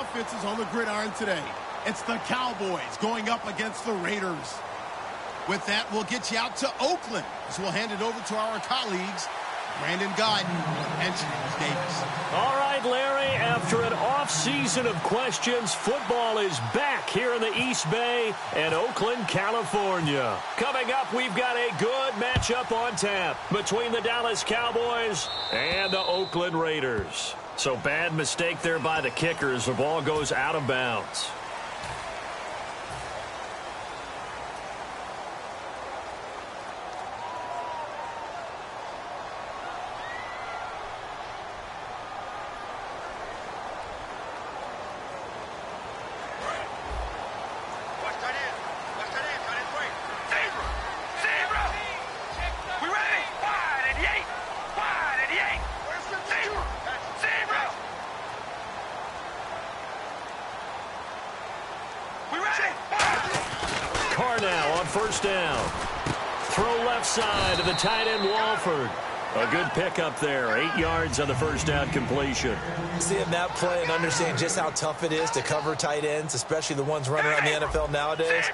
offenses on the gridiron today. It's the Cowboys going up against the Raiders. With that, we'll get you out to Oakland, as we'll hand it over to our colleagues, Brandon Guyton and James Davis. All right, Larry, after an off-season of questions, football is back here in the East Bay and Oakland, California. Coming up, we've got a good matchup on tap between the Dallas Cowboys and the Oakland Raiders. So bad mistake there by the kickers. The ball goes out of bounds. First down. Throw left side to the tight end, Walford. A good pickup there. 8 yards on the first down completion. Seeing that play and understanding just how tough it is to cover tight ends, especially the ones running around the NFL nowadays,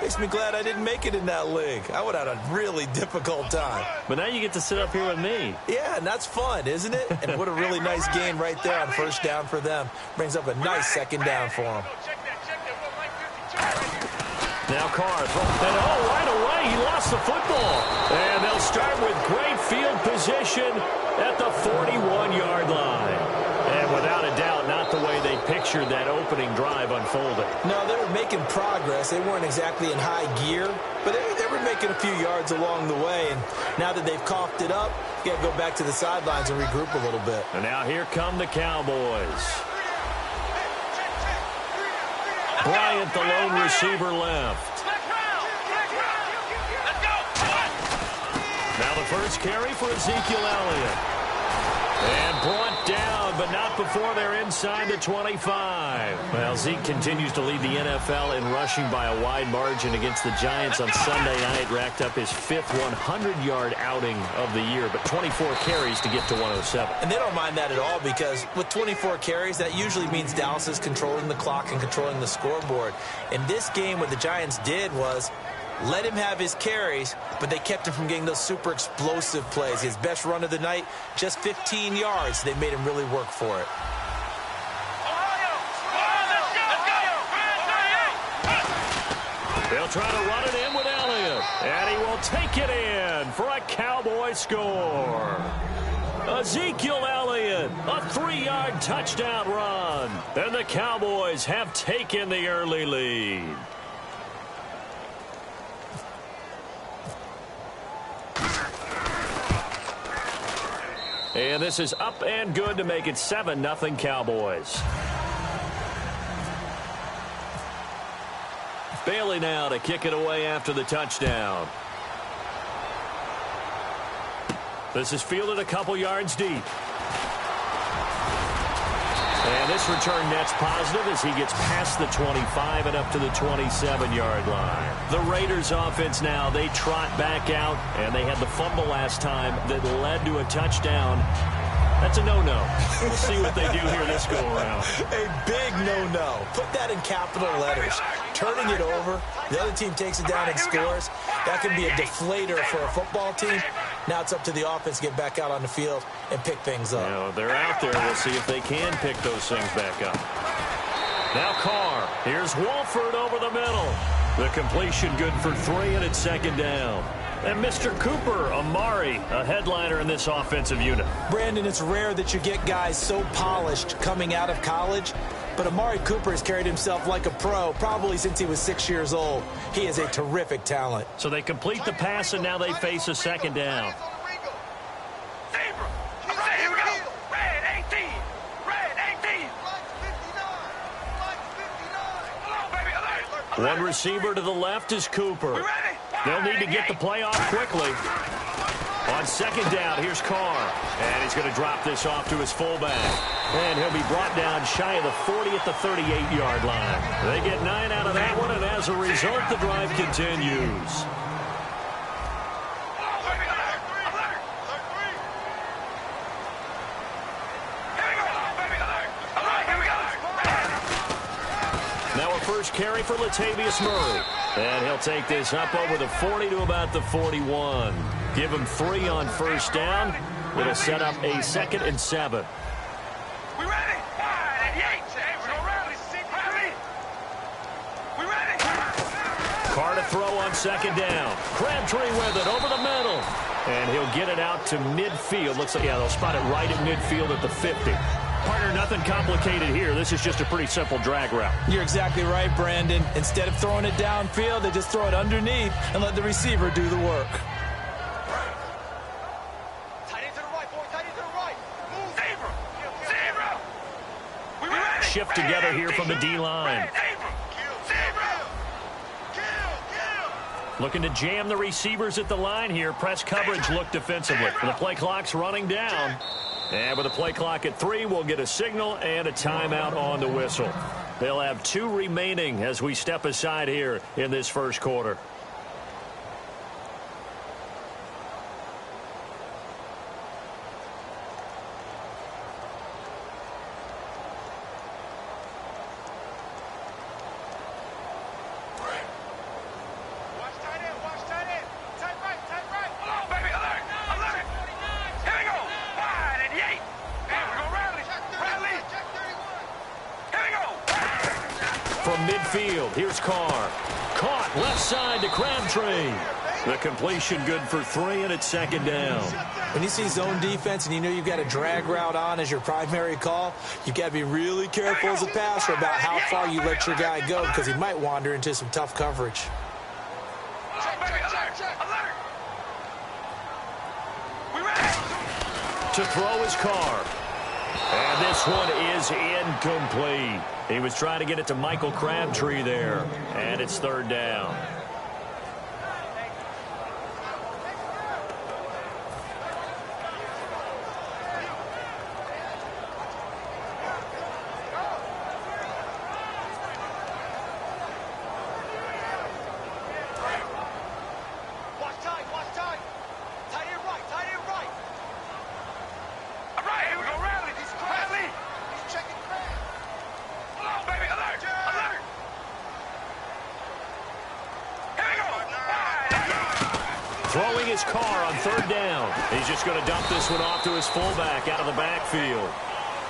makes me glad I didn't make it in that league. I would have had a really difficult time. But now you get to sit up here with me. Yeah, and that's fun, isn't it? And what a really nice game right there on first down for them. Brings up a nice second down for them. Now Carr, and right away, he lost the football. And they'll start with great field position at the 41-yard line. And without a doubt, not the way they pictured that opening drive unfolding. No, they were making progress. They weren't exactly in high gear, but they were making a few yards along the way. And now that they've coughed it up, you got to go back to the sidelines and regroup a little bit. And now here come the Cowboys. Bryant, the lone receiver, left. Now the first carry for Ezekiel Elliott. And brought down, but not before they're inside the 25. Well, Zeke continues to lead the NFL in rushing by a wide margin against the Giants on Sunday night. Racked up his 5th 100-yard outing of the year, but 24 carries to get to 107. And they don't mind that at all, because with 24 carries, that usually means Dallas is controlling the clock and controlling the scoreboard. In this game, what the Giants did was let him have his carries, but they kept him from getting those super explosive plays. His best run of the night, just 15 yards. They made him really work for it. They'll try to run it in with Elliott, and he will take it in for a Cowboy score. Ezekiel Elliott, a 3-yard touchdown run, and the Cowboys have taken the early lead. And this is up and good to make it 7-0 Cowboys. Bailey now to kick it away after the touchdown. This is fielded a couple yards deep. And this return net's positive as he gets past the 25 and up to the 27-yard line. The Raiders offense now, they trot back out, and they had the fumble last time that led to a touchdown. That's a no-no. We'll see what they do here this go-around. A big no-no. Put that in capital letters. Turning it over, the other team takes it down and scores. That can be a deflator for a football team. Now it's up to the offense to get back out on the field and pick things up. You know, they're out there. We'll see if they can pick those things back up. Now Carr. Here's Walford over the middle. The completion good for 3, and it's second down. And Mr. Cooper, Amari, a headliner in this offensive unit. Brandon, it's rare that you get guys so polished coming out of college, but Amari Cooper has carried himself like a pro probably since he was 6 years old. He is a terrific talent. So they complete the pass, and now they face a second down. One receiver to the left is Cooper. They'll need to get the play off quickly. On second down, here's Carr. And he's going to drop this off to his fullback. And he'll be brought down shy of the 40 at the 38-yard line. They get 9 out of that one, and as a result, the drive continues. first carry for Latavius Murray. And he'll take this up over the 40 to about the 41. Give him 3 on first down. It'll set up a 2nd and 7. We ready? We ready? Carr to throw on 2nd down. Crabtree with it over the middle. And he'll get it out to midfield. Looks like, yeah, they'll spot it right at midfield at the 50. Partner, nothing complicated here. This is just a pretty simple drag route. You're exactly right, Brandon. Instead of throwing it downfield, they just throw it underneath and let the receiver do the work. Tight end to the right, boy. Tight end to the right. Move. Zebra. We ready? Shift together here from the D-line. Looking to jam the receivers at the line here. Press coverage look defensively. The play clock's running down. And with the play clock at 3, we'll get a signal and a timeout on the whistle. They'll have 2 remaining as we step aside here in this first quarter. From midfield, here's Carr. Caught left side to Crabtree. The completion good for 3, and it's 2nd down. When you see zone defense and you know you've got a drag route on as your primary call, you've got to be really careful as a passer about how far you let your guy go because he might wander into some tough coverage. To throw his Carr. And this one is incomplete. He was trying to get it to Michael Crabtree there. And it's 3rd down. Throwing his Carr on 3rd down. He's just going to dump this one off to his fullback out of the backfield.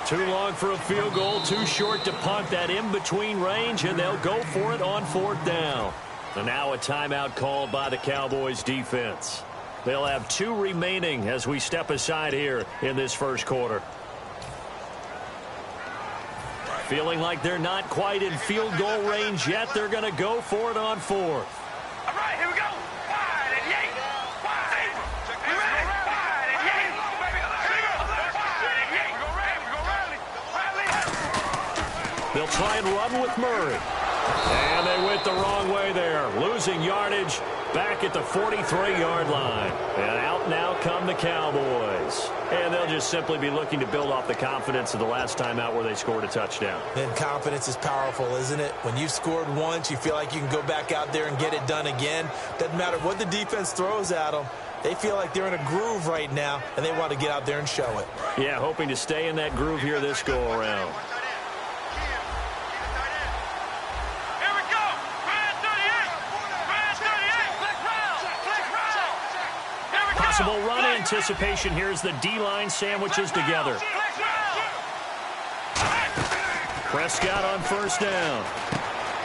Too long for a field goal, too short to punt that in-between range, and they'll go for it on 4th down. And now a timeout called by the Cowboys defense. They'll have 2 remaining as we step aside here in this first quarter. Feeling like they're not quite in field goal range yet. They're going to go for it on 4th. All right, here we go. They'll try and run with Murray. And they went the wrong way there. Losing yardage back at the 43-yard line. And out now come the Cowboys. And they'll just simply be looking to build off the confidence of the last time out where they scored a touchdown. And confidence is powerful, isn't it? When you've scored once, you feel like you can go back out there and get it done again. Doesn't matter what the defense throws at them. They feel like they're in a groove right now, and they want to get out there and show it. Yeah, hoping to stay in that groove here this go-around. Possible run anticipation. Here's the D-line sandwiches together. Prescott on 1st down.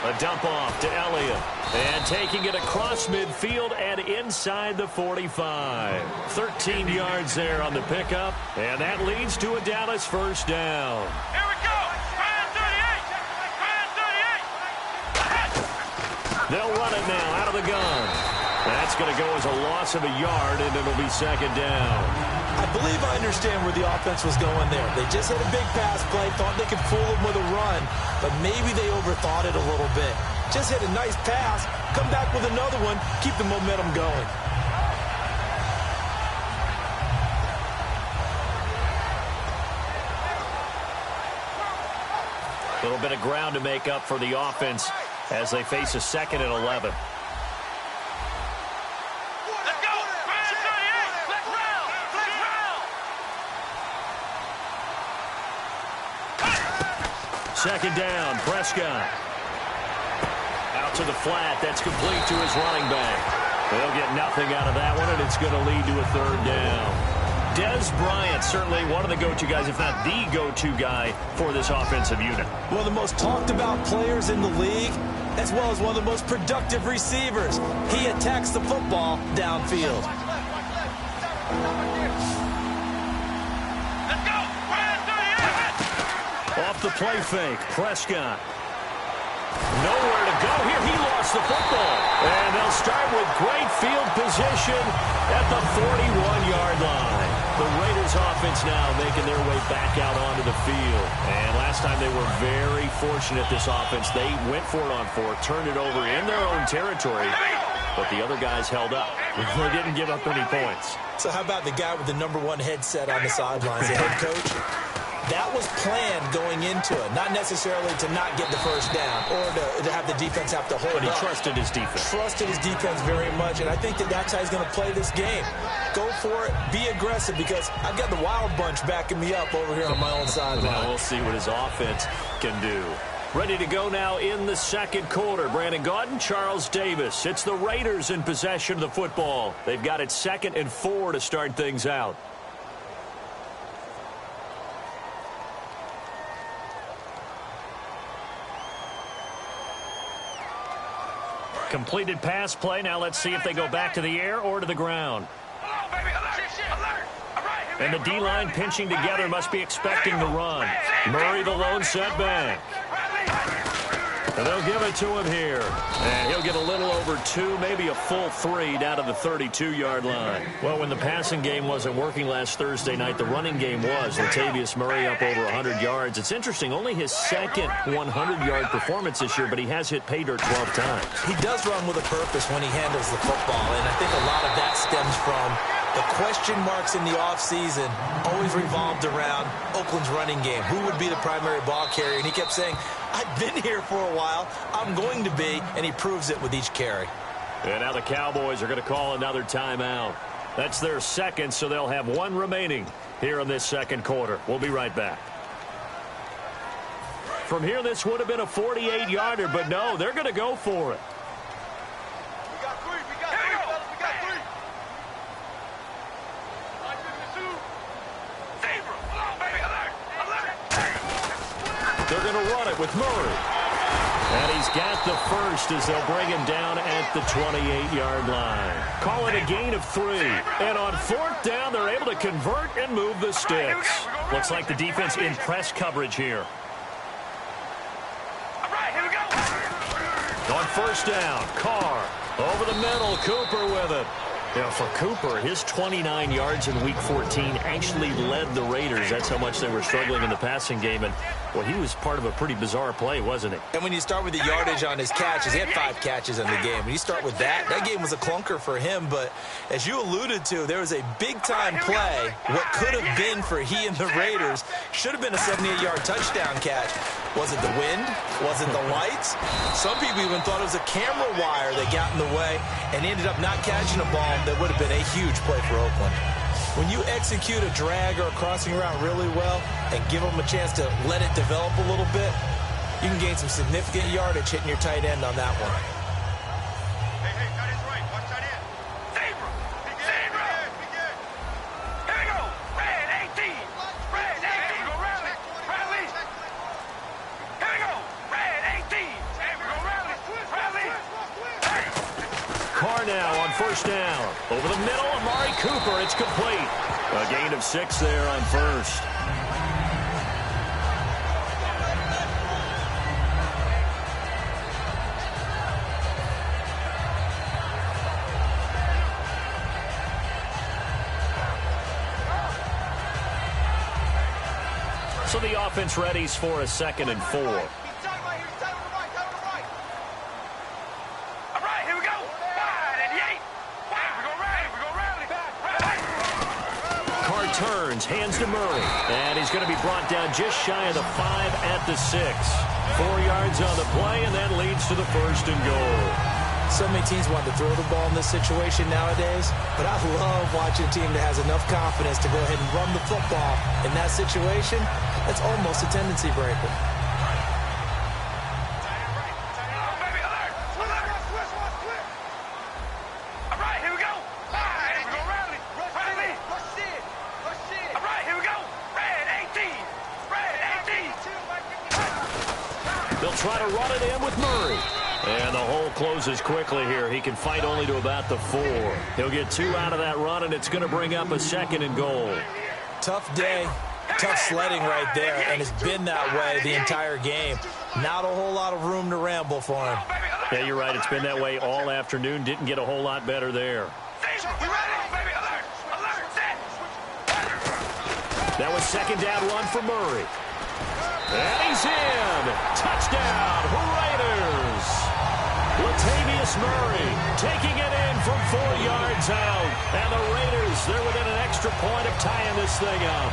A dump off to Elliott. And taking it across midfield and inside the 45. 13 yards there on the pickup. And that leads to a Dallas 1st down. Here we go. They'll run it now out of the gun. That's going to go as a loss of a yard, and it'll be 2nd down. I believe I understand where the offense was going there. They just hit a big pass play, thought they could fool them with a run, but maybe they overthought it a little bit. Just hit a nice pass, come back with another one, keep the momentum going. A little bit of ground to make up for the offense as they face a 2nd and 11. Second down, Prescott. to the flat. That's complete to his running back. They'll get nothing out of that one, and it's going to lead to a third down. Des Bryant, certainly one of the go-to guys, if not the go-to guy for this offensive unit. One of the most talked about players in the league, as well as one of the most productive receivers. He attacks the football downfield. Let's go. Off the play fake, Prescott. Nowhere to go here. He lost the football. And they'll start with great field position at the 41-yard line. The Raiders offense now making their way back out onto the field. And last time they were very fortunate, this offense. They went for it on fourth, turned it over in their own territory, but the other guys held up. They didn't give up any points. So how about the guy with the #1 headset on the sidelines, the head coach? That was planned going into it, not necessarily to not get the first down or to have the defense have to hold But he up. trusted his defense. Trusted his defense very much, and I think that's how he's going to play this game. Go for it, be aggressive, because I've got the wild bunch backing me up over here on my own sideline. Now we'll see what his offense can do. Ready to go now in the second quarter. Brandon Gaudin, Charles Davis. It's the Raiders in possession of the football. They've got it 2nd and 4 to start things out. Completed pass play. Now let's see if they go back to the air or to the ground. And the D-line pinching together, must be expecting the run. Murray the lone setback. And they'll give it to him here. And he'll get a little over 2, maybe a full 3 down to the 32-yard line. Well, when the passing game wasn't working last Thursday night, the running game was. Latavius Murray up over 100 yards. It's interesting, only his second 100-yard performance this year, but he has hit pay dirt 12 times. He does run with a purpose when he handles the football, and I think a lot of that stems from the question marks in the offseason always revolved around Oakland's running game. Who would be the primary ball carrier? And he kept saying, I've been here for a while. I'm going to be, and he proves it with each carry. And now the Cowboys are going to call another timeout. That's their second, so they'll have 1 remaining here in this second quarter. We'll be right back. From here, this would have been a 48-yarder, but no, they're going to go for it. We got 3. We got 3, fellas. We got 3. They're going to run it with Murray. And he's got the first as they'll bring him down at the 28-yard line. Call it a gain of 3. And on 4th down, they're able to convert and move the sticks. Looks like the defense in press coverage here. All right, here we go. On 1st down, Carr over the middle, Cooper with it. Now, for Cooper, his 29 yards in Week 14 actually led the Raiders. That's how much they were struggling in the passing game. And, well, he was part of a pretty bizarre play, wasn't he? And when you start with the yardage on his catches, he had 5 catches in the game. When you start with that game was a clunker for him. But as you alluded to, there was a big-time play. What could have been for he and the Raiders should have been a 78-yard touchdown catch. Was it the wind? Was it the lights? Some people even thought it was a camera wire that got in the way, and he ended up not catching a ball that would have been a huge play for Oakland. When you execute a drag or a crossing route really well and give them a chance to let it develop a little bit, you can gain some significant yardage hitting your tight end on that one. Hey, tight end's right. Watch tight end. Zebra. Here we go. Red 18. Red 18. Go rally. Rally. Here we go. Red 18. Go rally. Rally. Carr now on 1st down. Over the middle, Amari Cooper. It's complete. A gain of 6 there on 1st. So the offense readies for a 2nd and 4. He's tight right here. He's tight on the right. Tight on the right. All right, here we go. Wide at the 8. Wide. We go rally. We go rally. Rally. Carr turns, hands to Murray. And he's going to be brought down just shy of the 5 at the 6. 4 yards on the play, and that leads to the 1st and goal. So many teams want to throw the ball in this situation nowadays, but I love watching a team that has enough confidence to go ahead and run the football. In that situation, that's almost a tendency breaker. Baby, alert. They'll try to run it in with Murray. And the hole closes quickly here. He can fight only to about the 4. He'll get 2 out of that run, and it's going to bring up a 2nd and goal. Tough day, tough sledding right there, and it's been that way the entire game. Not a whole lot of room to ramble for him. Yeah, you're right. It's been that way all afternoon. Didn't get a whole lot better there. That was 2nd down run for Murray. And he's in. Touchdown, Raiders. Latavius Murray taking it in from 4 yards out. And the Raiders, they're within an extra point of tying this thing up.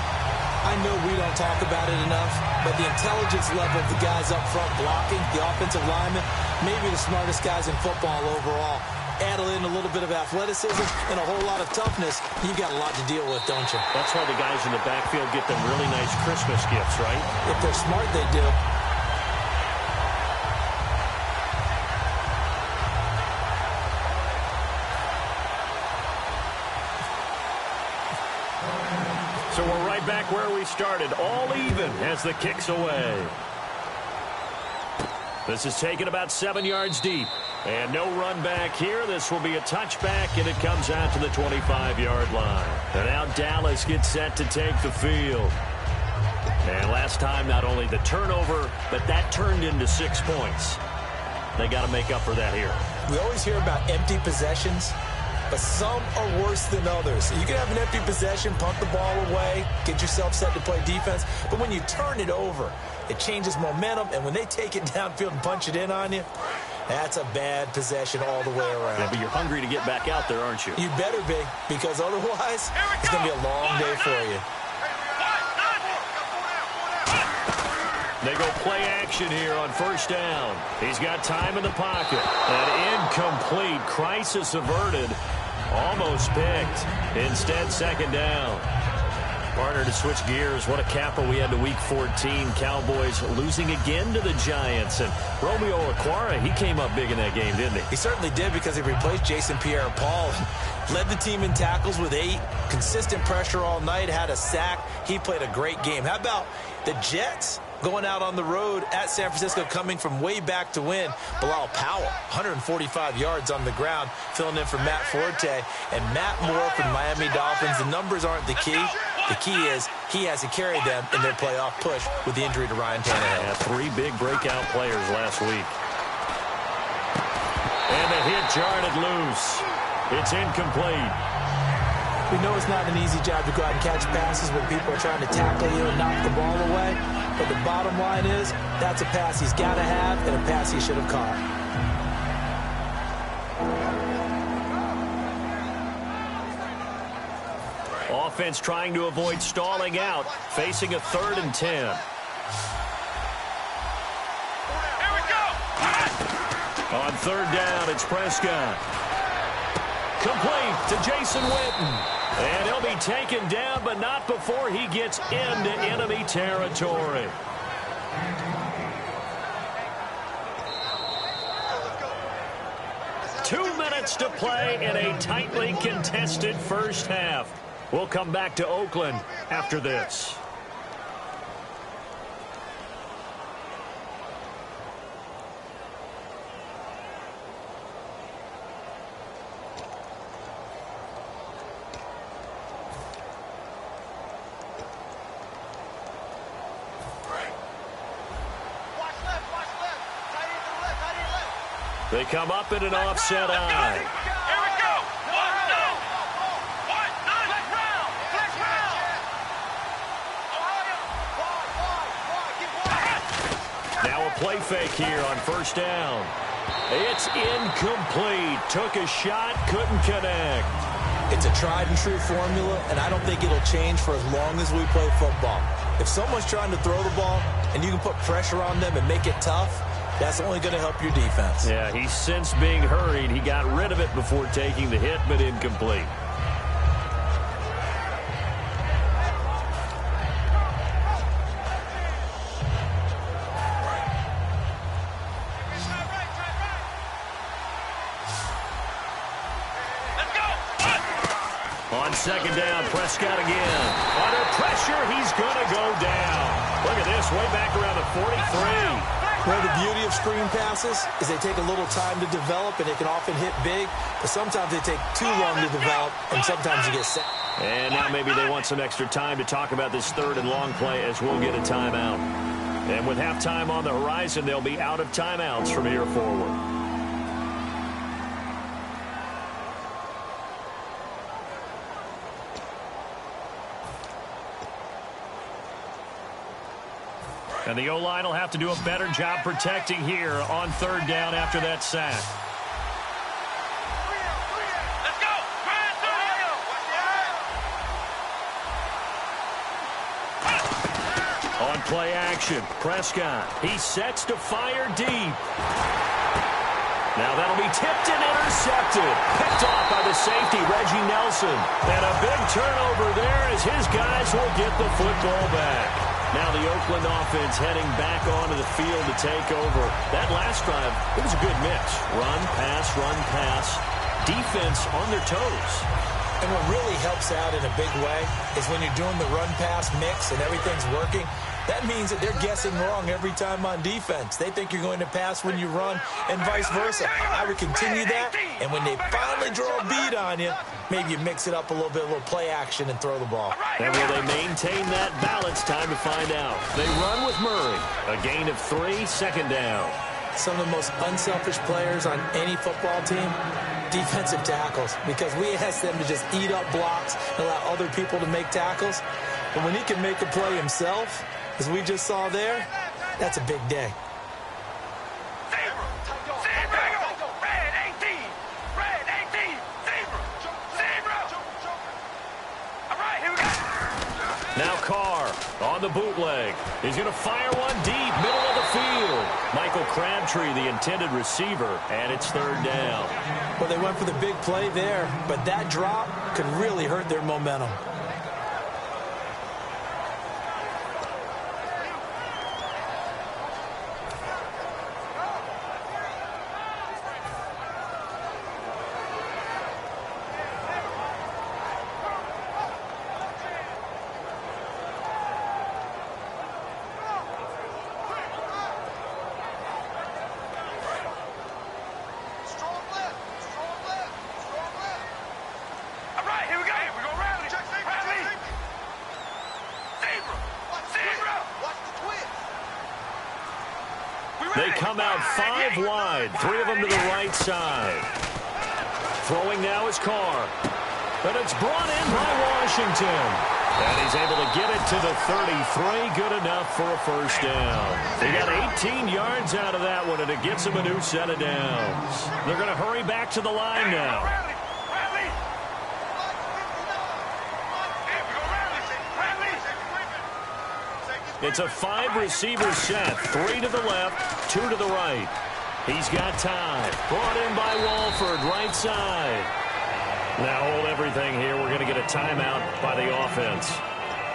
I know we don't talk about it enough, but the intelligence level of the guys up front blocking, the offensive linemen, maybe the smartest guys in football overall. Add in a little bit of athleticism and a whole lot of toughness, you've got a lot to deal with, don't you? That's why the guys in the backfield get them really nice Christmas gifts, right? If they're smart, they do. So we're right back where we started, all even as the kick's away. This is taken about 7 yards deep. And no run back here. This will be a touchback, and it comes out to the 25-yard line. And now Dallas gets set to take the field. And last time, not only the turnover, but that turned into 6 points. They got to make up for that here. We always hear about empty possessions, but some are worse than others. You can have an empty possession, punt the ball away, get yourself set to play defense, but when you turn it over, it changes momentum, and when they take it downfield and punch it in on you, that's a bad possession all the way around. Yeah, but you're hungry to get back out there, aren't you? You better be, because otherwise, it's going to be a long day for you. They go play action here on 1st down. He's got time in the pocket. An incomplete, crisis averted, almost picked. Instead, 2nd down. Partner, to switch gears, what a capper we had to Week 14. Cowboys losing again to the Giants. And Romeo Okwara, he came up big in that game, didn't he? He certainly did, because he replaced Jason Pierre-Paul. Led the team in tackles with 8. Consistent pressure all night. Had a sack. He played a great game. How about the Jets going out on the road at San Francisco, coming from way back to win? Bilal Powell, 145 yards on the ground, filling in for Matt Forte. And Matt Moore from Miami Dolphins. The numbers aren't the key. The key is he has to carry them in their playoff push with the injury to Ryan Tannehill. Yeah, 3 big breakout players last week. And the hit jarred it loose. It's incomplete. We know it's not an easy job to go out and catch passes when people are trying to tackle you and knock the ball away. But the bottom line is that's a pass he's got to have and a pass he should have caught. Offense trying to avoid stalling out, facing a 3rd and 10. Here we go. On 3rd down, it's Prescott. Complete to Jason Witten. And he'll be taken down, but not before he gets into enemy territory. Two minutes to play in a tightly contested first half. We'll come back to Oakland after this. They come up in an offset eye. Here we go. 1-0. 1-0. Flex round. Now a play fake here on 1st down. It's incomplete. Took a shot, couldn't connect. It's a tried and true formula, and I don't think it'll change for as long as we play football. If someone's trying to throw the ball and you can put pressure on them and make it tough, that's only going to help your defense. Yeah, he's since being hurried. He got rid of it before taking the hit, but incomplete. On 2nd down, Prescott again. Under pressure, he's going to go down. Look at this, way back around the 43. Well, the beauty of screen passes is they take a little time to develop, and they can often hit big, but sometimes they take too long to develop, and sometimes you get set. And now maybe they want some extra time to talk about this third and long play as we'll get a timeout. And with halftime on the horizon, they'll be out of timeouts from here forward. And the O-line will have to do a better job protecting here on third down after that sack. Let's go. On play action, Prescott. He sets to fire deep. Now that'll be tipped and intercepted. Picked off by the safety, Reggie Nelson. And a big turnover there as his guys will get the football back. Now the Oakland offense heading back onto the field to take over. That last drive, it was a good mix. Run, pass, defense on their toes. And what really helps out in a big way is when you're doing the run-pass mix and everything's working, that means that they're guessing wrong every time on defense. They think you're going to pass when you run and vice versa. I would continue that, and when they finally draw a beat on you, maybe you mix it up a little bit, a little play action, and throw the ball. And will they maintain that balance? Time to find out. They run with Murray. A gain of 3, second down. Some of the most unselfish players on any football team, defensive tackles, because we ask them to just eat up blocks and allow other people to make tackles. But when he can make a play himself, as we just saw there, that's a big day. Now Carr on the bootleg. He's going to fire one deep, middle of the field. Michael Crabtree, the intended receiver, and it's third down. Well, they went for the big play there, but that drop could really hurt their momentum. They come out 5 wide, 3 of them to the right side. Throwing now is Carr. But it's brought in by Washington. And he's able to get it to the 33. Good enough for a first down. They got 18 yards out of that one, and it gets them a new set of downs. They're going to hurry back to the line now. It's a 5-receiver set. 3 to the left, 2 to the right. He's got time. Brought in by Walford, right side. Now hold everything here. We're going to get a timeout by the offense.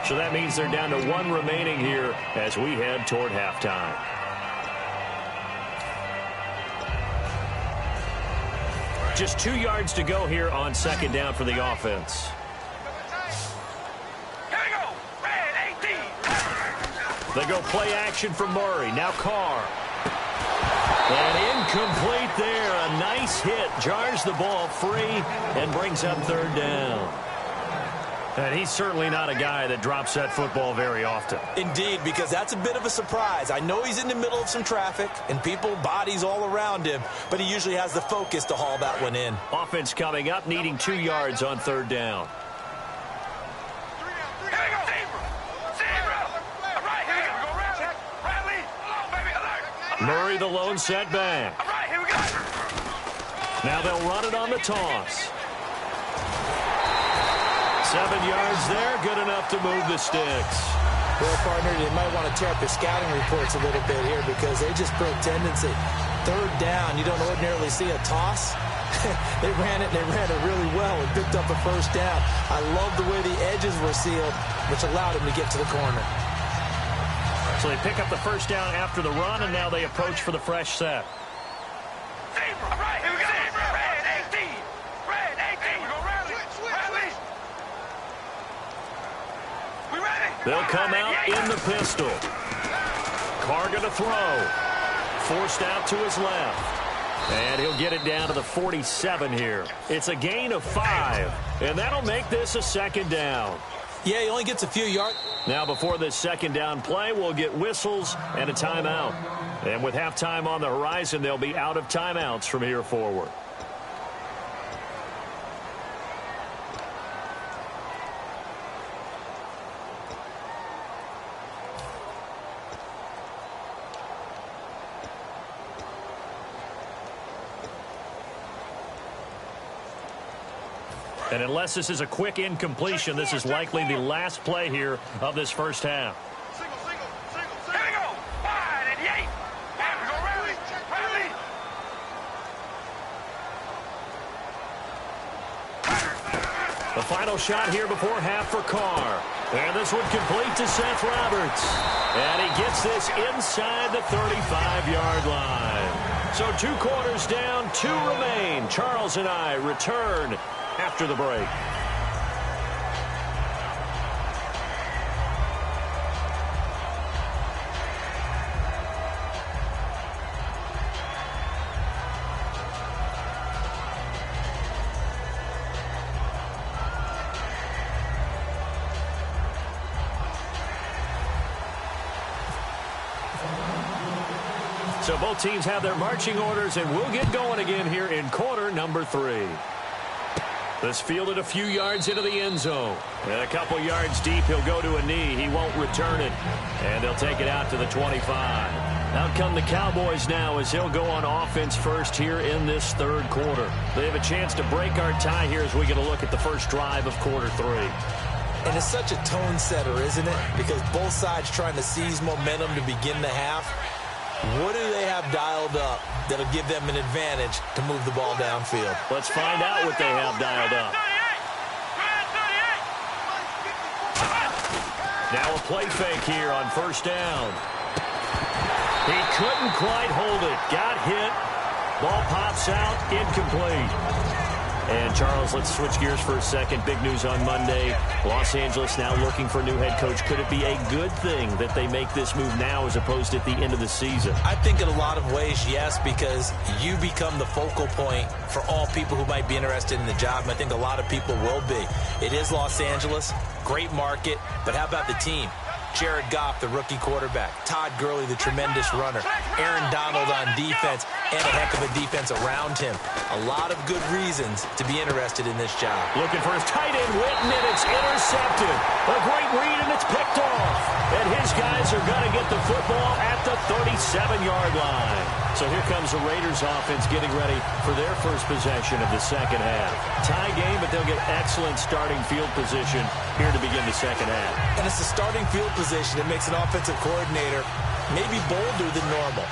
So that means they're down to 1 remaining here as we head toward halftime. Just 2 yards to go here on second down for the offense. They go play action from Murray. Now Carr. And incomplete there. A nice hit. Jars the ball free and brings up third down. And he's certainly not a guy that drops that football very often. Indeed, because that's a bit of a surprise. I know he's in the middle of some traffic and people, bodies all around him, but he usually has the focus to haul that one in. Offense coming up, needing 2 yards on third down. Murray the lone setback. Now they'll run it on the toss. 7 yards there, good enough to move the sticks. Well, partner, they might want to tear up their scouting reports a little bit here because they just broke tendency. Third down, you don't ordinarily see a toss. They ran it really well and picked up a first down. I love the way the edges were sealed, which allowed him to get to the corner. So they pick up the first down after the run, and now they approach for the fresh set. They'll come out in the pistol. Carr going to throw. Forced out to his left. And he'll get it down to the 47 here. It's a gain of 5, and that'll make this a second down. Yeah, he only gets a few yards. Now before this second down play, we'll get whistles and a timeout. And with halftime on the horizon, they'll be out of timeouts from here forward. And unless this is a quick incompletion, this is likely the last play here of this first half. Here we go. Wide and Yates. And we go rally. The final shot here before half for Carr. And this one complete to Seth Roberts. And he gets this inside the 35-yard line. So 2 quarters down, 2 remain. Charles and I return after the break. So both teams have their marching orders, and we'll get going again here in quarter number 3. This fielded a few yards into the end zone. And a couple yards deep, he'll go to a knee. He won't return it. And they'll take it out to the 25. Out come the Cowboys now as he'll go on offense first here in this third quarter. They have a chance to break our tie here as we get a look at the first drive of quarter 3. And it's such a tone setter, isn't it? Because both sides trying to seize momentum to begin the half. What do they have dialed up that'll give them an advantage to move the ball downfield? Let's find out what they have dialed up. Now a play fake here on first down. He couldn't quite hold it. Got hit. Ball pops out. Incomplete. And, Charles, let's switch gears for a second. Big news on Monday. Los Angeles now looking for a new head coach. Could it be a good thing that they make this move now as opposed to at the end of the season? I think in a lot of ways, yes, because you become the focal point for all people who might be interested in the job, and I think a lot of people will be. It is Los Angeles, great market, but how about the team? Jared Goff, the rookie quarterback. Todd Gurley, the tremendous runner. Aaron Donald on defense, and a heck of a defense around him. A lot of good reasons to be interested in this job. Looking for his tight end, Witten, and it's intercepted. A great read, and it's picked off. And his guys are going to get the football at the 37-yard line. So here comes the Raiders offense getting ready for their first possession of the second half. Tie game, but they'll get excellent starting field position here to begin the second half. And it's a starting field position that makes an offensive coordinator maybe bolder than normal.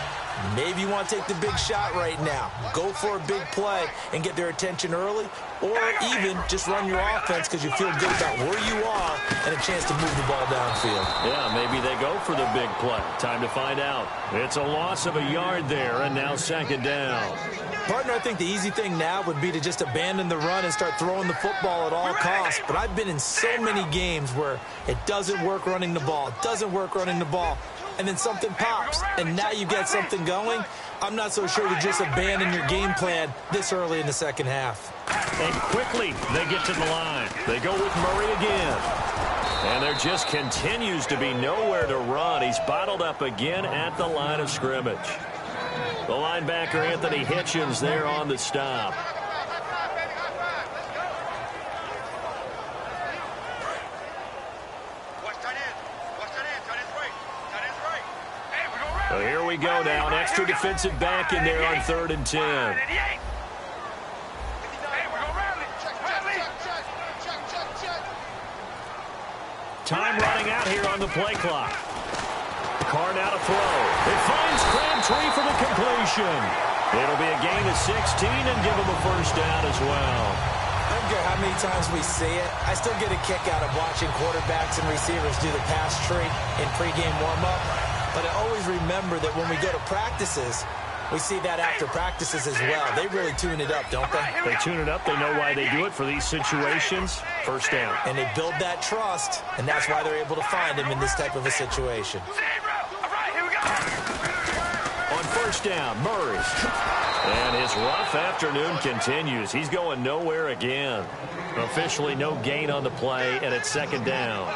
Maybe you want to take the big shot right now. Go for a big play and get their attention early, or even just run your offense because you feel good about where you are and a chance to move the ball downfield. Yeah, maybe they go for the big play. Time to find out. It's a loss of a yard there, and now second down. Partner, I think the easy thing now would be to just abandon the run and start throwing the football at all costs. But I've been in so many games where it doesn't work running the ball. It doesn't work running the ball. And then something pops, and now you get something going. I'm not so sure to just abandon your game plan this early in the second half. And quickly, they get to the line. They go with Murray again. And there just continues to be nowhere to run. He's bottled up again at the line of scrimmage. The linebacker, Anthony Hitchens, there on the stop. So here we go now. An extra defensive back in there on 3rd and 10. Time running out here on the play clock. Carr now to throw. It finds Crabtree for the completion. It'll be a gain of 16 and give him a first down as well. I don't care how many times we see it. I still get a kick out of watching quarterbacks and receivers do the pass tree in pregame warm-up. But I always remember that when we go to practices, we see that after practices as well. They really tune it up, don't they? They tune it up. They know why they do it for these situations. First down. And they build that trust, and that's why they're able to find him in this type of a situation. On first down. Murray. And his rough afternoon continues. He's going nowhere again. Officially no gain on the play, and it's second down.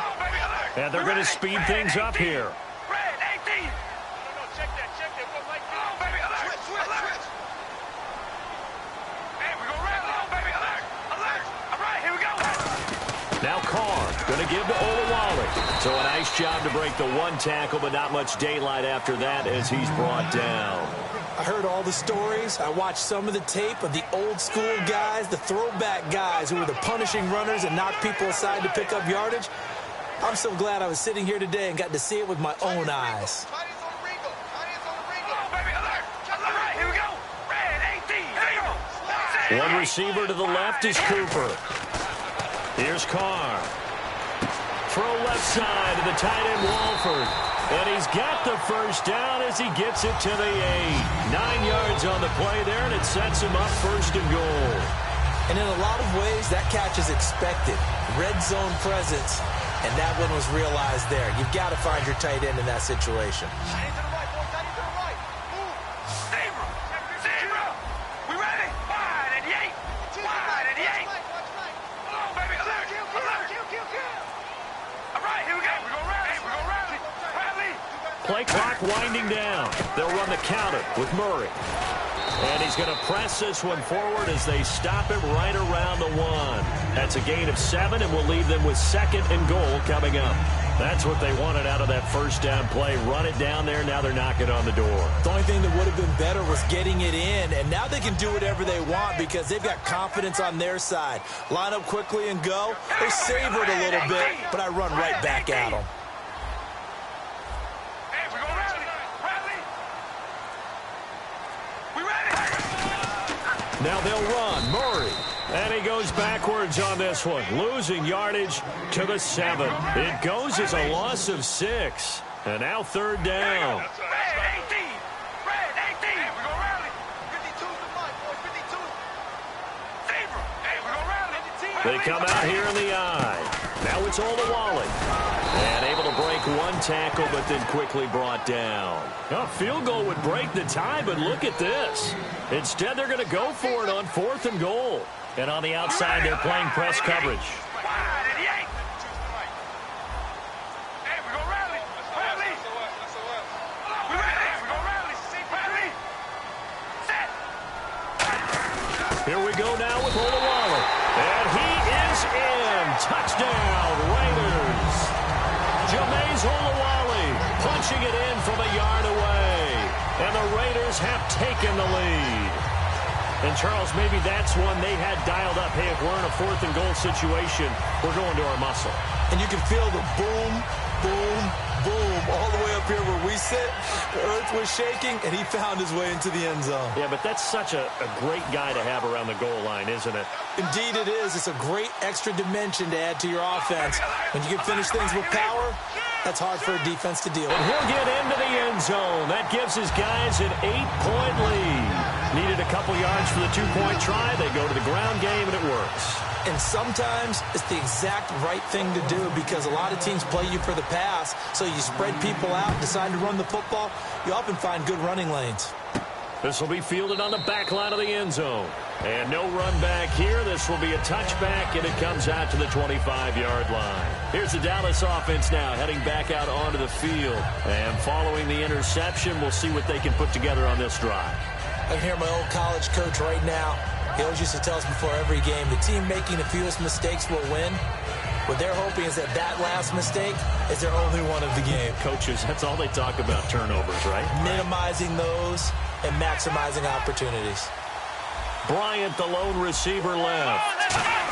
And they're going to speed things up here. Now Carr going to give to Olawale. So a nice job to break the one tackle, but not much daylight after that as he's brought down. I heard all the stories. I watched some of the tape of the old school guys, the throwback guys who were the punishing runners and knocked people aside to pick up yardage. I'm so glad I was sitting here today and got to see it with my own eyes. One receiver to the left is Cooper. Here's Carr. Throw left side to the tight end Walford. And he's got the first down as he gets it to the 8. 9 yards on the play there, and it sets him up first and goal. And in a lot of ways, that catch is expected. Red zone presence, and that one was realized there. You've got to find your tight end in that situation. Play clock winding down. They'll run the counter with Murray. And he's going to press this one forward as they stop him right around the 1. That's a gain of 7, and we'll leave them with second and goal coming up. That's what they wanted out of that first down play. Run it down there. Now they're knocking on the door. The only thing that would have been better was getting it in, and now they can do whatever they want because they've got confidence on their side. Line up quickly and go. They savored a little bit, but I run right back at them. Now they'll run. Murray. And he goes backwards on this one. Losing yardage to the 7. It goes as a loss of 6. And now third down. They come out here in the eye. Now it's Olawale. And able to break one tackle, but then quickly brought down. A field goal would break the tie, but look at this. Instead, they're going to go for it on 4th and goal. And on the outside, they're playing press coverage. Here we go now with Olawale. And he is in. Touchdown, Raiders. Jameis Olawale punching it in from a yard away. And the Raiders have taken the lead. And, Charles, maybe that's one they had dialed up. Hey, if we're in a 4th and goal situation, we're going to our muscle. And you can feel the boom, boom, boom all the way up here where we sit. The earth was shaking, and he found his way into the end zone. Yeah, but that's such a great guy to have around the goal line, isn't it? Indeed it is. It's a great extra dimension to add to your offense. When you can finish things with power, that's hard for a defense to deal with. And he'll get into the end zone. That gives his guys an 8-point lead. Needed a couple yards for the 2-point try. They go to the ground game, and it works. And sometimes it's the exact right thing to do because a lot of teams play you for the pass, so you spread people out, decide to run the football. You often find good running lanes. This will be fielded on the back line of the end zone. And no run back here. This will be a touchback, and it comes out to the 25-yard line. Here's the Dallas offense now heading back out onto the field. And following the interception, we'll see what they can put together on this drive. I can hear my old college coach right now. He always used to tell us before every game, the team making the fewest mistakes will win. What they're hoping is that last mistake is their only one of the game. Coaches, that's all they talk about, turnovers, right? Minimizing those and maximizing opportunities. Bryant, the lone receiver, left.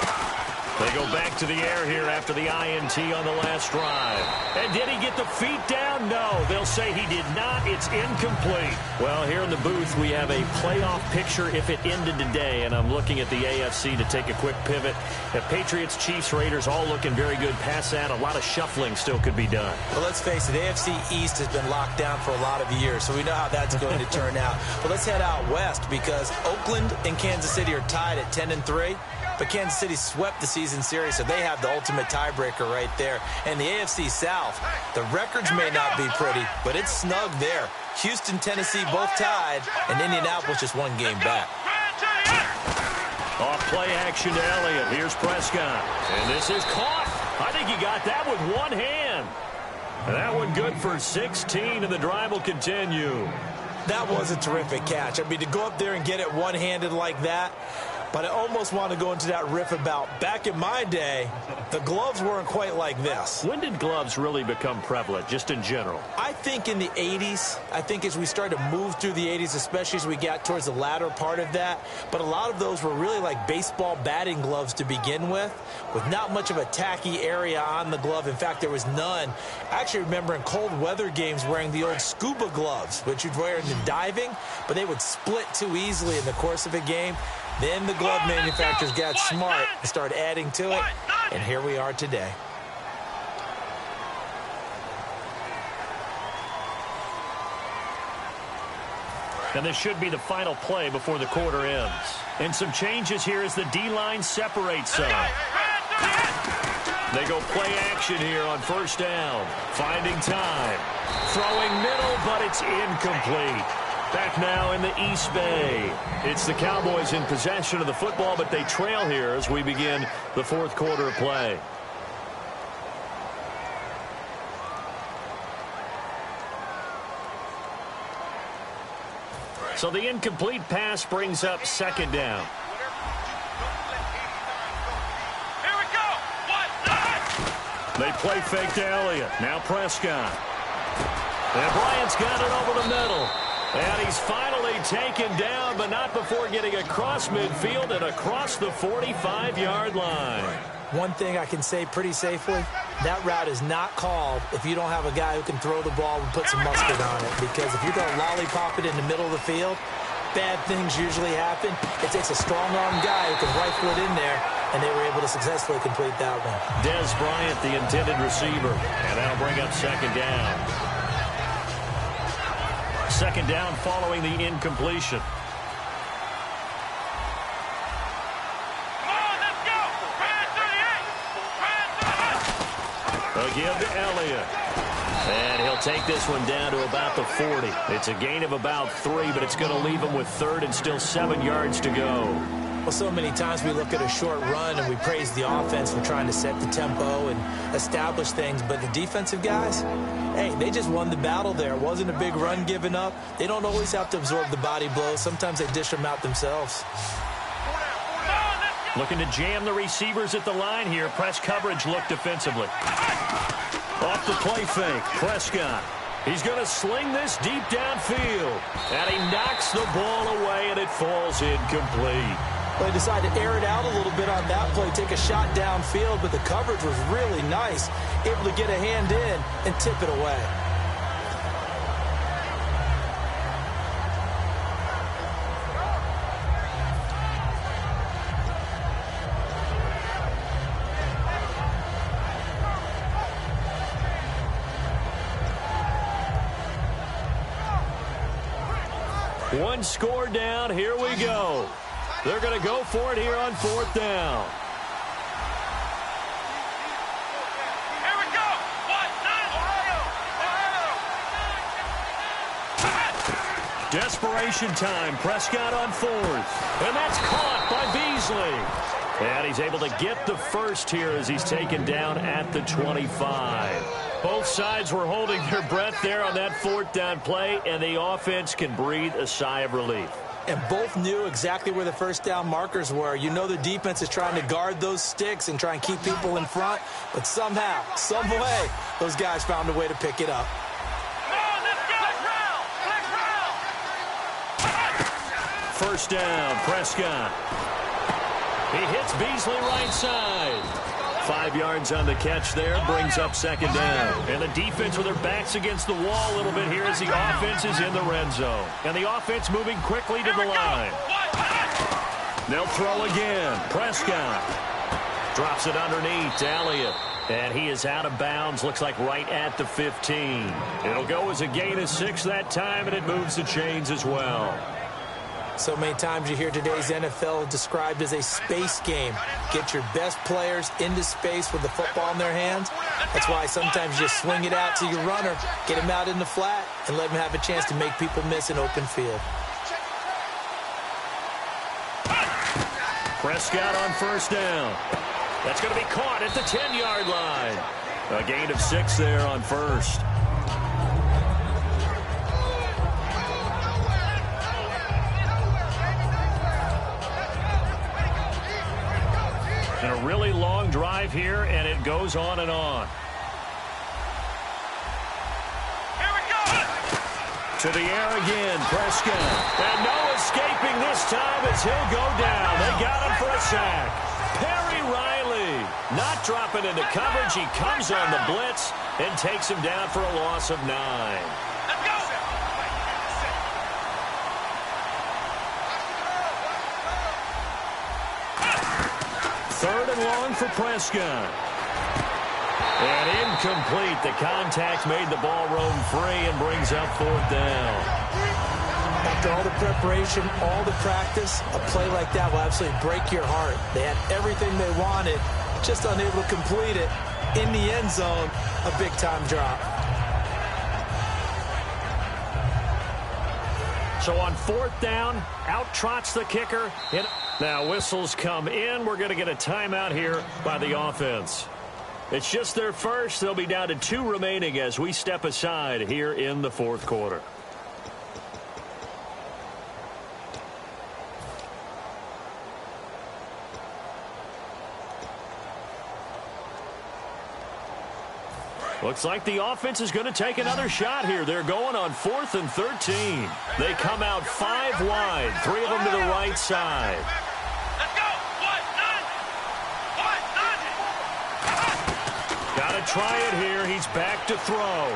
They go back to the air here after the INT on the last drive. And did he get the feet down? No. They'll say he did not. It's incomplete. Well, here in the booth, we have a playoff picture if it ended today. And I'm looking at the AFC to take a quick pivot. The Patriots, Chiefs, Raiders all looking very good past that. A lot of shuffling still could be done. Well, let's face it, AFC East has been locked down for a lot of years, so we know how that's going to turn out. But let's head out west because Oakland and Kansas City are tied at 10-3. but Kansas City swept the season series, so they have the ultimate tiebreaker right there. And the AFC South, the records may not be pretty, but it's snug there. Houston, Tennessee both tied, and Indianapolis just one game back. Off play action to Elliott. Here's Prescott. And this is caught. I think he got that with one hand. And that one good for 16, and the drive will continue. That was a terrific catch. I mean, to go up there and get it one-handed like that, but I almost want to go into that riff about back in my day, the gloves weren't quite like this. When did gloves really become prevalent, just in general? I think in the 80s. I think as we started to move through the 80s, especially as we got towards the latter part of that. But a lot of those were really like baseball batting gloves to begin with not much of a tacky area on the glove. In fact, there was none. I actually remember in cold weather games wearing the old scuba gloves, which you'd wear in the diving, but they would split too easily in the course of a game. Then the glove manufacturers got smart and started adding to it, and here we are today. And this should be the final play before the quarter ends. And some changes here as the D-line separates some. They go play action here on first down. Finding time. Throwing middle, but it's incomplete. Back now in the East Bay. It's the Cowboys in possession of the football, but they trail here as we begin the fourth quarter of play. So the incomplete pass brings up second down. Here we go. They play fake to Elliott. Now Prescott. And Bryant's got it over the middle. And he's finally taken down, but not before getting across midfield and across the 45-yard line. One thing I can say pretty safely, that route is not called if you don't have a guy who can throw the ball and put some mustard on it. Because if you're going to lollipop it in the middle of the field, bad things usually happen. It takes a strong-arm guy who can rifle it in there, and they were able to successfully complete that one. Des Bryant, the intended receiver, and that'll bring up second down. Second down following the incompletion. Give to Elliott. And he'll take this one down to about the 40. It's a gain of about 3, but it's going to leave him with third and still 7 yards to go. Well, so many times we look at a short run and we praise the offense for trying to set the tempo and establish things, but the defensive guys, hey, they just won the battle there. It wasn't a big run given up. They don't always have to absorb the body blows. Sometimes they dish them out themselves. Looking to jam the receivers at the line here. Press coverage look defensively. Off the play fake, Prescott. He's going to sling this deep downfield. And he knocks the ball away, and it falls incomplete. Well, they decided to air it out a little bit on that play, take a shot downfield, but the coverage was really nice. Able to get a hand in and tip it away. One score down. Here we go. They're going to go for it here on fourth down. Here we go. Ohio. Desperation time. Prescott on fourth. And that's caught by Beasley. And he's able to get the first here as he's taken down at the 25. Both sides were holding their breath there on that fourth down play, and the offense can breathe a sigh of relief. And both knew exactly where the first down markers were. You know the defense is trying to guard those sticks and try and keep people in front, but somehow, some way, those guys found a way to pick it up. First down, Prescott. He hits Beasley right side. 5 yards on the catch there, brings up second down. And the defense with their backs against the wall a little bit here as the offense is in the red zone. And the offense moving quickly to the line. They'll throw again. Prescott drops it underneath to Elliott. And he is out of bounds, looks like right at the 15. It'll go as a gain of 6 that time, and it moves the chains as well. So many times you hear today's NFL described as a space game. Get your best players into space with the football in their hands. That's why sometimes you just swing it out to your runner, get him out in the flat, and let him have a chance to make people miss an open field. Prescott on first down. That's going to be caught at the 10-yard line. A gain of 6 there on first. And a really long drive here, and it goes on and on. Here we go. To the air again, Prescott. And no escaping this time as he'll go down. They got him for a sack. Perry Riley not dropping into coverage. He comes on the blitz and takes him down for a loss of 9. Let's go. Third and long for Prescott. And incomplete. The contact made the ball roam free and brings up 4th down. After all the preparation, all the practice, a play like that will absolutely break your heart. They had everything they wanted, just unable to complete it. In the end zone, a big-time drop. So on 4th down, out trots the kicker. Now whistles come in. We're going to get a timeout here by the offense. It's just their first. They'll be down to 2 remaining as we step aside here in the 4th quarter. Looks like the offense is going to take another shot here. They're going on 4th and 13. They come out 5 wide, 3 of them to the right side. Let's go. What? None. What? None. Got to try it here. He's back to throw.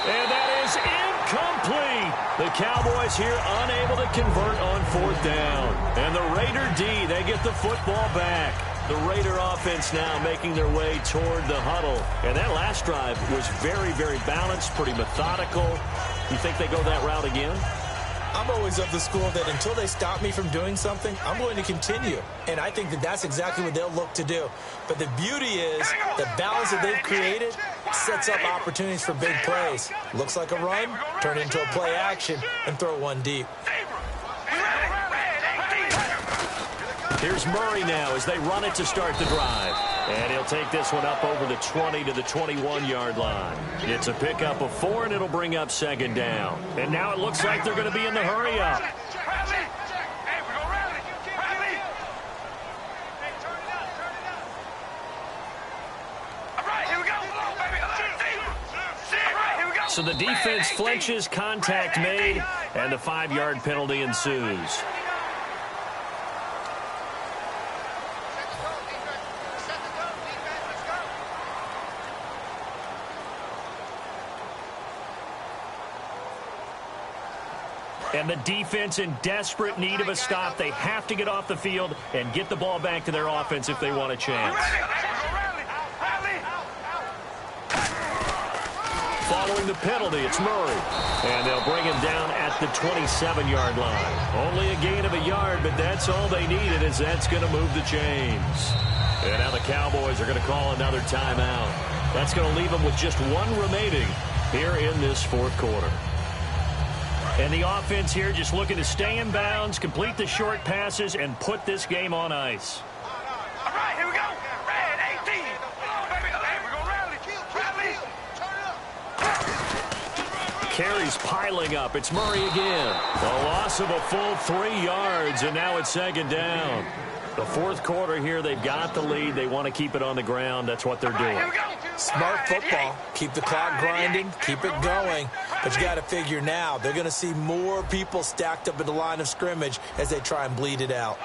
And that is incomplete. The Cowboys here unable to convert on 4th down. And the Raider D, they get the football back. The Raider offense now making their way toward the huddle. And that last drive was very, very balanced, pretty methodical. You think they go that route again? I'm always of the school that until they stop me from doing something, I'm going to continue. And I think that that's exactly what they'll look to do. But the beauty is the balance that they've created sets up opportunities for big plays. Looks like a run, turn into a play action, and throw one deep. Here's Murray now as they run it to start the drive. And he'll take this one up over the 20 to the 21-yard line. It's a pickup of 4, and it'll bring up 2nd down. And now it looks like they're going to be in the hurry-up. So the defense flinches, contact made, and the 5-yard penalty ensues. And the defense in desperate need of a stop. They have to get off the field and get the ball back to their offense if they want a chance. Following the penalty, it's Murray. And they'll bring him down at the 27-yard line. Only a gain of a yard, but that's all they needed, as that's going to move the chains. And now the Cowboys are going to call another timeout. That's going to leave them with just 1 remaining here in this 4th quarter. And the offense here just looking to stay in bounds, complete the short passes, and put this game on ice. All right, here we go. Red 18. Hey, we're going to rally. Carries piling up. It's Murray again. A loss of a full 3 yards, and now it's 2nd down. The 4th quarter here, they've got the lead. They want to keep it on the ground. That's what they're doing. Smart football. Keep the clock grinding. Keep it going. But you got to figure now, they're going to see more people stacked up in the line of scrimmage as they try and bleed it out.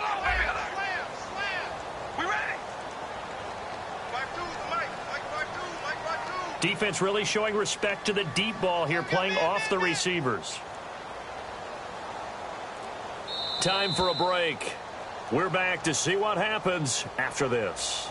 Defense really showing respect to the deep ball here, playing off the receivers. Time for a break. We're back to see what happens after this.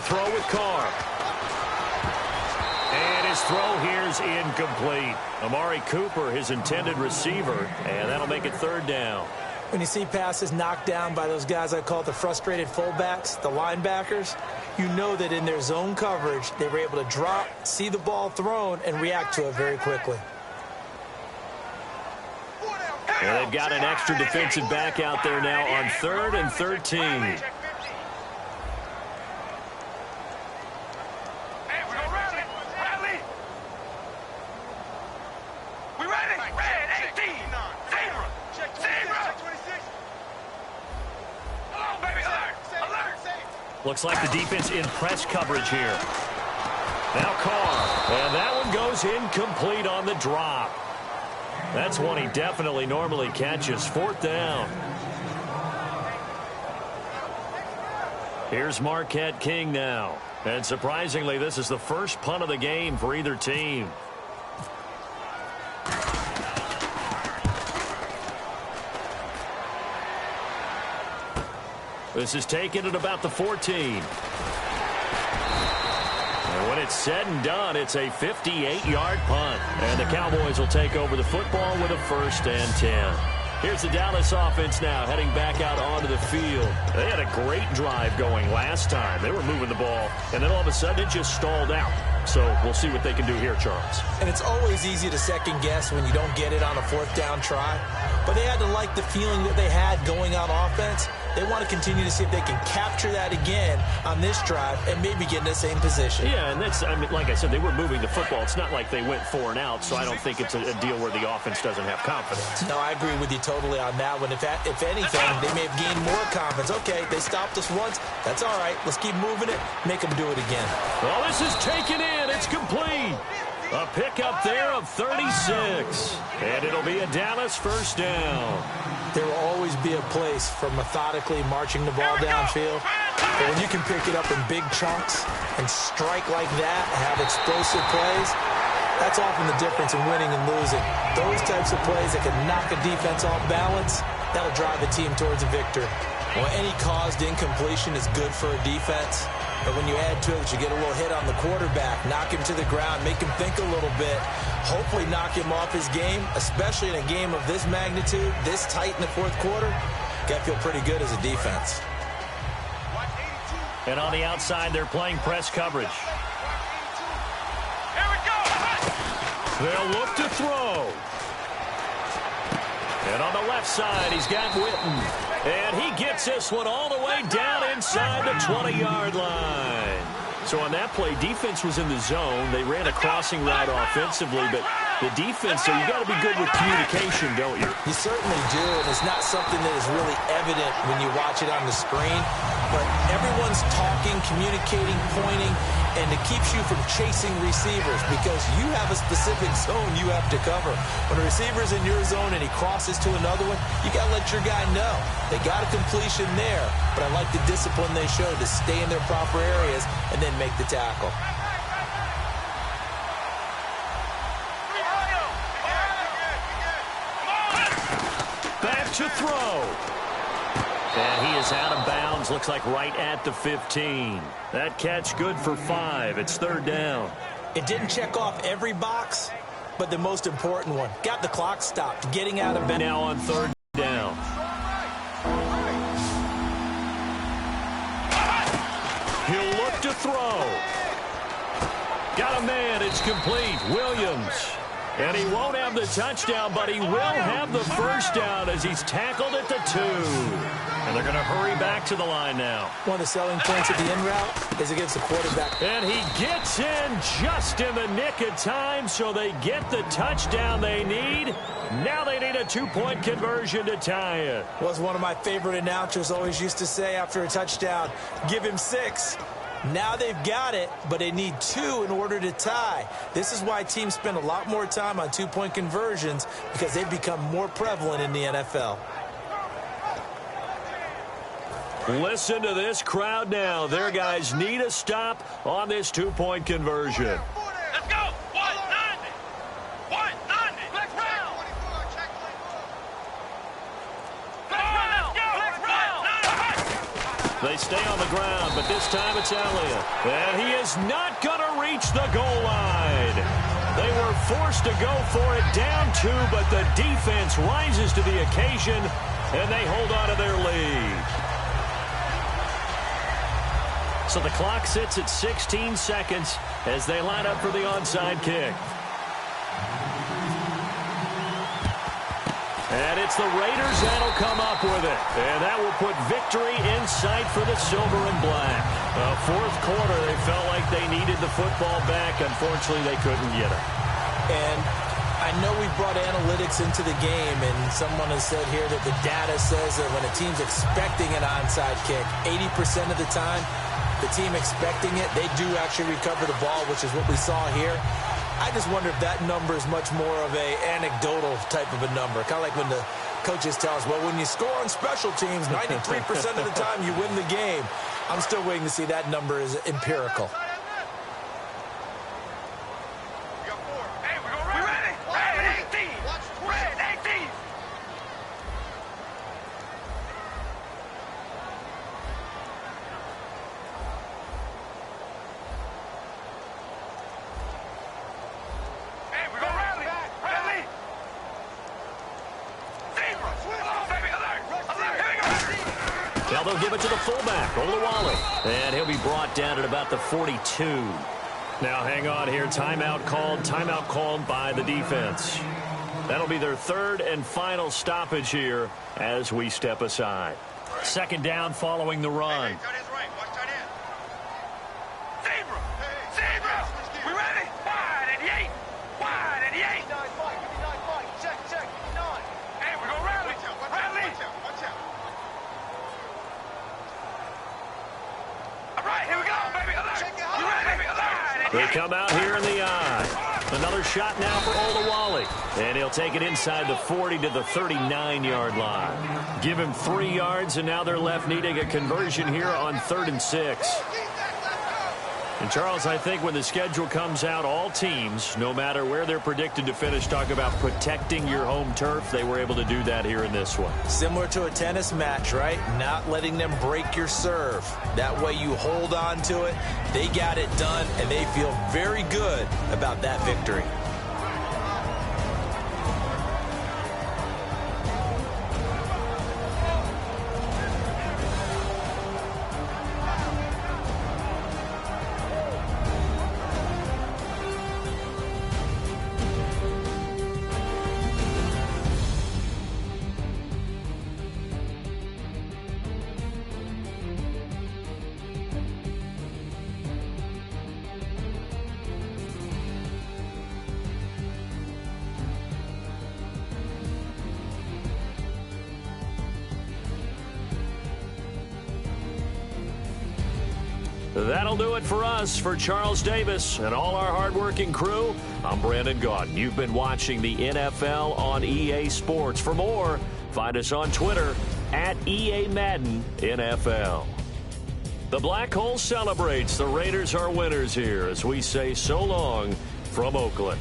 throw with Carr. And his throw here is incomplete. Amari Cooper, his intended receiver, and that'll make it third down. When you see passes knocked down by those guys I call the frustrated fullbacks, the linebackers, you know that in their zone coverage, they were able to drop, see the ball thrown, and react to it very quickly. And they've got an extra defensive back out there now on 3rd and 13. Looks like the defense in press coverage here. Now Carr, and that one goes incomplete on the drop. That's one he definitely normally catches. 4th down. Here's Marquette King now. And surprisingly, this is the first punt of the game for either team. This is taken at about the 14. And when it's said and done, it's a 58-yard punt. And the Cowboys will take over the football with a 1st and 10. Here's the Dallas offense now heading back out onto the field. They had a great drive going last time. They were moving the ball, and then all of a sudden it just stalled out. So we'll see what they can do here, Charles. And it's always easy to second guess when you don't get it on a 4th down try. But they had to like the feeling that they had going on offense. They want to continue to see if they can capture that again on this drive and maybe get in the same position. Yeah, and that's, I mean, like I said, they were moving the football. It's not like they went 4 and out, so I don't think it's a deal where the offense doesn't have confidence. No, I agree with you totally on that one. If anything, they may have gained more confidence. Okay, they stopped us once. That's all right. Let's keep moving it. Make them do it again. Well, this is taken in. It's complete. A pickup there of 36. And it'll be a Dallas 1st down. There will always be a place for methodically marching the ball downfield. But when you can pick it up in big chunks and strike like that, have explosive plays, that's often the difference in winning and losing. Those types of plays that can knock a defense off balance, that'll drive a team towards a victory. Well, any caused incompletion is good for a defense. But when you add to it that you get a little hit on the quarterback, knock him to the ground, make him think a little bit, hopefully knock him off his game, especially in a game of this magnitude, this tight in the 4th quarter, got to feel pretty good as a defense. And on the outside, they're playing press coverage. Here we go. They'll look to throw. And on the left side, he's got Witten. And he gets this one all the way down inside the 20-yard line. So on that play, defense was in the zone. They ran a crossing route offensively, but the defense, so you got to be good with communication, don't you? You certainly do, and it's not something that is really evident when you watch it on the screen. But everyone's talking, communicating, pointing, and it keeps you from chasing receivers because you have a specific zone you have to cover. When a receiver's in your zone and he crosses to another one, you got to let your guy know. They got a completion there, but I like the discipline they showed to stay in their proper areas and then make the tackle. Back to throw. And he is out of bounds, looks like right at the 15. That catch good for 5. It's 3rd down. It didn't check off every box, but the most important one. Got the clock stopped, getting out of bounds. Now on 3rd down. He'll look to throw. Got a man, it's complete. Williams. And he won't have the touchdown, but he will have the 1st down as he's tackled at the 2. And they're going to hurry back to the line now. One of the selling points of the in route is against the quarterback. And he gets in just in the nick of time, so they get the touchdown they need. Now they need a 2-point conversion to tie it. Was one of my favorite announcers always used to say after a touchdown, give him 6. Now they've got it, but they need 2 in order to tie. This is why teams spend a lot more time on 2-point conversions because they've become more prevalent in the NFL. Listen to this crowd now. Their guys need a stop on this 2-point conversion. Let's go. 190. 190. Let's round. Let's round. Let's round. They stay on the ground, but this time it's Elliott. And he is not going to reach the goal line. They were forced to go for it down 2, but the defense rises to the occasion, and they hold on to their lead. So the clock sits at 16 seconds as they line up for the onside kick. And it's the Raiders that'll come up with it. And that will put victory in sight for the silver and black. Fourth quarter, they felt like they needed the football back. Unfortunately, they couldn't get it. And I know we brought analytics into the game, and someone has said here that the data says that when a team's expecting an onside kick, 80% of the time, the team expecting it, they do actually recover the ball, which is what we saw here. I just wonder if that number is much more of a anecdotal type of a number. Kind of like when the coaches tell us, well, when you score on special teams, 93% of the time you win the game. I'm still waiting to see that number is empirical. Now they'll give it to the fullback, Olawale. And he'll be brought down at about the 42. Now hang on here. Timeout called by the defense. That'll be their third and final stoppage here as we step aside. Second down following the run. They come out here in the eye. Another shot now for Olawale. And he'll take it inside the 40 to the 39-yard line. Give him 3 yards, and now they're left needing a conversion here on 3rd and 6. And, Charles, I think when the schedule comes out, all teams, no matter where they're predicted to finish, talk about protecting your home turf. They were able to do that here in this one. Similar to a tennis match, right? Not letting them break your serve. That way you hold on to it. They got it done, and they feel very good about that victory. That'll do it for us. For Charles Davis and all our hardworking crew, I'm Brandon Gaudin. You've been watching the NFL on EA Sports. For more, find us on Twitter at EA Madden NFL. The Black Hole celebrates. The Raiders are winners here as we say so long from Oakland.